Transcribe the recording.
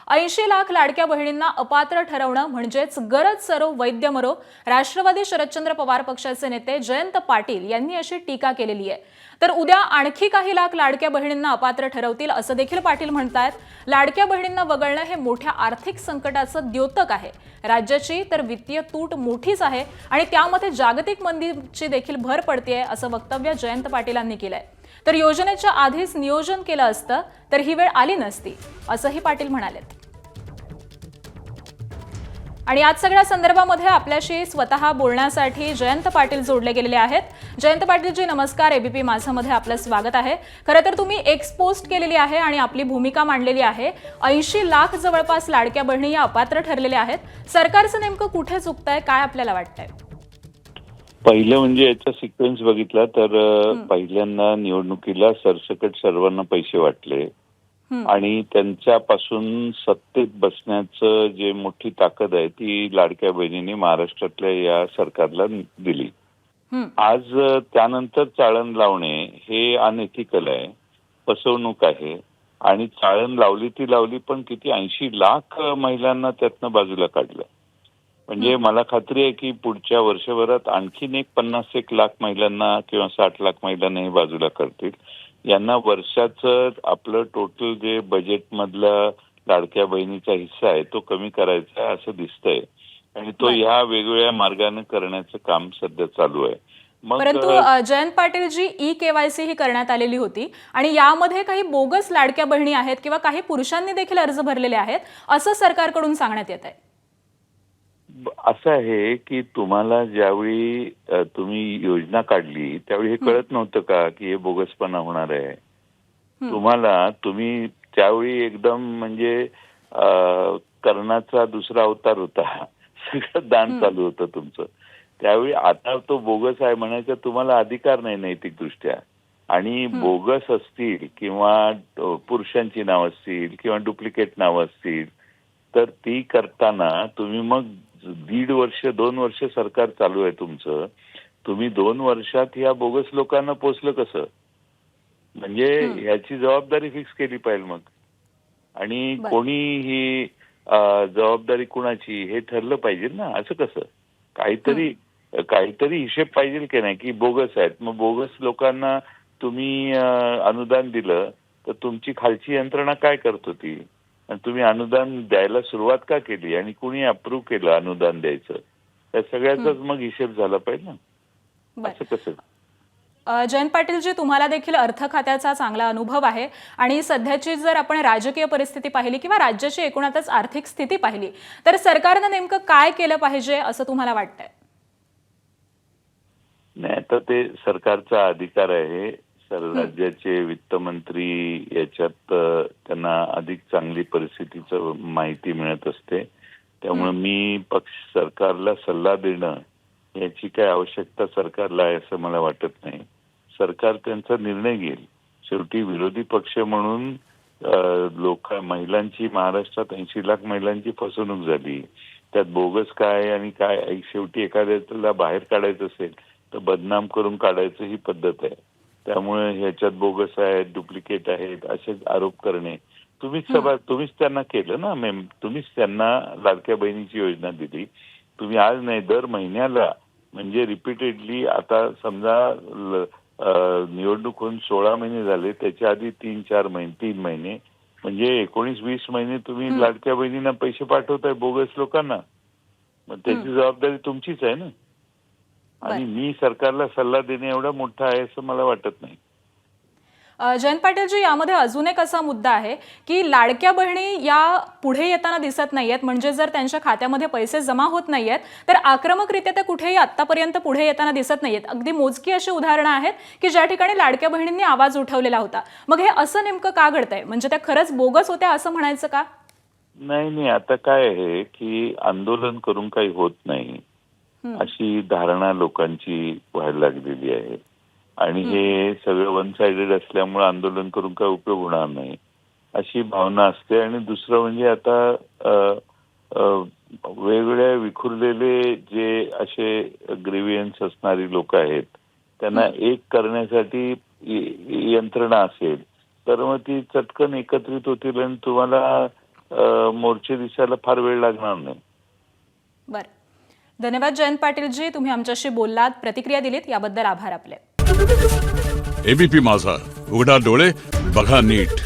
80 लाख लाडक्या बहिणींना अपात्र ठरवणं म्हणजेच गरज सरो वैद्य मरो. राष्ट्रवादी शरदचंद्र पवार पक्षाचे नेते जयंत पाटील यांनी अशी टीका केलेली आहे. तर उद्या आणखी काही लाख लाडक्या बहिणींना अपात्र ठरवतील असं देखील पाटील म्हणतात. लाडक्या बहिणींना वगळणं हे मोठ्या आर्थिक संकटाचं द्योतक आहे. राज्याची तर वित्तीय तूट मोठीच आहे आणि त्यामध्ये जागतिक मंदीची देखील भर पडतेय असं वक्तव्य जयंत पाटीलांनी केलंय. तर योजनेच्या आधीच नियोजन केलं असतं तर ही वेळ आली नसती असंही पाटील म्हणाले. आणि आज सगळ्या संदर्भामध्ये आपल्याशी स्वतः बोलण्यासाठी जयंत पाटील जोडले गेलेले आहेत. जयंत पाटीलजी नमस्कार. एबीपी माझामध्ये आपलं स्वागत आहे. खरं तर तुम्ही एक पोस्ट केलेली आहे आणि आपली भूमिका मांडलेली आहे. 80 लाख जवळपास लाडक्या बहिणी या अपात्र ठरलेल्या आहेत. सरकारचं नेमकं कुठे चुकतंय, काय आपल्याला वाटतंय? पहिलं म्हणजे याचा सिक्वेन्स बघितला तर पहिल्यांदा निवडणुकीला सरसकट सर्वांना पैसे वाटले आणि त्यांच्यापासून सत्तेत बसण्याचं जे मोठी ताकद आहे ती लाडक्या बहिणींनी महाराष्ट्रातल्या या सरकारला दिली. आज त्यानंतर चाळण लावणे हे अनएथिकल आहे, फसवणूक आहे आणि चाळण लावली ती लावली पण किती 80 लाख महिलांना त्यातनं बाजूला काढलं. म्हणजे मला खात्री आहे की पुढच्या वर्षभरात आणखीन एक 50 लाख महिलांना किंवा 60 लाख महिलांना हे बाजूला करतील. यांना वर्षाचं आपलं टोटल जे बजेटमधला लाडक्या बहिणीचा हिस्सा आहे तो कमी करायचा आहे असं दिसतंय आणि तो ह्या वेगवेगळ्या मार्गाने करण्याचं काम सध्या चालू आहे. परंतु जयंत पाटीलजी ई-केवायसी ही करण्यात आलेली होती आणि यामध्ये काही बोगस लाडक्या बहिणी आहेत किंवा काही पुरुषांनी देखील अर्ज भरलेले आहेत असं सरकारकडून सांगण्यात येत आहे. असं आहे की तुम्हाला ज्यावेळी तुम्ही योजना काढली त्यावेळी हे कळत नव्हतं का की हे बोगसपणा होणार आहे? तुम्ही त्यावेळी एकदम म्हणजे कर्णाचा दुसरा अवतार होता, सगळं दान चालू होतं तुमचं त्यावेळी. आता तो बोगस आहे म्हणायचा तुम्हाला अधिकार नाही नैतिक दृष्ट्या. आणि बोगस असतील किंवा पुरुषांची नावं असतील किंवा डुप्लिकेट नावं असतील तर ती करताना तुम्ही मग 1.5 वर्ष 2 वर्ष सरकार चालू आहे तुमचं, तुम्ही 2 वर्षात या बोगस लोकांना पोचलं कसं? म्हणजे ह्याची जबाबदारी फिक्स केली पाहिजे मग. आणि कोणी ही जबाबदारी कुणाची हे ठरलं पाहिजे ना. असं कसं? काहीतरी हिशेब पाहिजे की नाही की बोगस आहेत मग बोगस लोकांना तुम्ही अनुदान दिलं तर तुमची खालची यंत्रणा काय करत होती आणि तुम्ही अनुदान द्यायला सुरुवात का केली आणि कुणी अप्रूव्ह केलं अनुदान द्यायचं? त्या सगळ्याचाच मग हिशेब झाला पाहिजे ना. असं कसं? जयंत पाटीलजी तुम्हाला देखील अर्थ खात्याचा चांगला अनुभव आहे आणि सध्याची जर आपण राजकीय परिस्थिती पाहिली किंवा राज्याची एकूणातच आर्थिक स्थिती पाहिली तर सरकारनं नेमकं काय केलं पाहिजे असं तुम्हाला वाटतंय? नाही, तर ते सरकारचा अधिकार आहे. राज्याचे वित्तमंत्री याच्यात त्यांना अधिक चांगली परिस्थितीचं माहिती मिळत असते. त्यामुळे मी सरकारला सल्ला देणं याची काय आवश्यकता सरकारला आहे असं मला वाटत नाही. सरकार त्यांचा निर्णय घेईल. शेवटी विरोधी पक्ष म्हणून महिलांची महाराष्ट्रात 80 लाख महिलांची फसवणूक झाली. त्यात बोगस काय आणि काय शेवटी एखाद्याला बाहेर काढायचं असेल तर बदनाम करून काढायचं ही पद्धत आहे. त्यामुळे ह्याच्यात बोगस आहेत, डुप्लिकेट आहेत असे आरोप करणे तुम्हीच त्यांना केलं ना. तुम्हीच त्यांना लाडक्या बहिणीची योजना दिली. तुम्ही आज नाही दर महिन्याला म्हणजे रिपीटेडली आता समजा निवडणूक होऊन 16 महिने झाले त्याच्या आधी 3 महिने म्हणजे 19-20 महिने तुम्ही लाडक्या बहिणींना पैसे पाठवताय बोगस लोकांना. मग त्याची जबाबदारी तुमचीच आहे ना. आणि मी सरकारला सल्ला देणे एवढा मोठा आहे असं मला वाटत नाही. जयंत पाटीलजी यामध्ये अजून एक असा मुद्दा आहे की लाडक्या बहिणी या पुढे येताना दिसत नाहीयेत. म्हणजे जर त्यांच्या खात्यामध्ये पैसे जमा होत नाहीयेत तर आक्रमकरित्या त्या कुठेही आतापर्यंत पुढे येताना दिसत नाहीयेत. अगदी मोजकी अशी उदाहरणं आहेत की ज्या ठिकाणी लाडक्या बहिणींनी आवाज उठवलेला होता. मग हे असं नेमकं का घडतंय? म्हणजे त्या खरंच बोगस होत्या असं म्हणायचं का? नाही, आता काय आहे की आंदोलन करून काही होत नाही अशी धारणा लोकांची व्हायला लागलेली आहे. आणि हे सगळं वन साइडेड असल्यामुळे आंदोलन करून काय उपयोग होणार नाही अशी भावना असते. आणि दुसरं म्हणजे आता वेगवेगळ्या विखुरलेले जे असे ग्रीव्हियन्स असणारी लोक आहेत त्यांना एक करण्यासाठी यंत्रणा असेल तर मग ती चटकन एकत्रित होतील आणि तुम्हाला मोर्चे दिसायला फार वेळ लागणार नाही. बरं, धन्यवाद जयंत पाटीलजी, तुम्ही आमच्याशी बोललात, प्रतिक्रिया दिलीत, याबद्दल आभार आपले. एबीपी माझा, उघडा डोळे बघा नीट.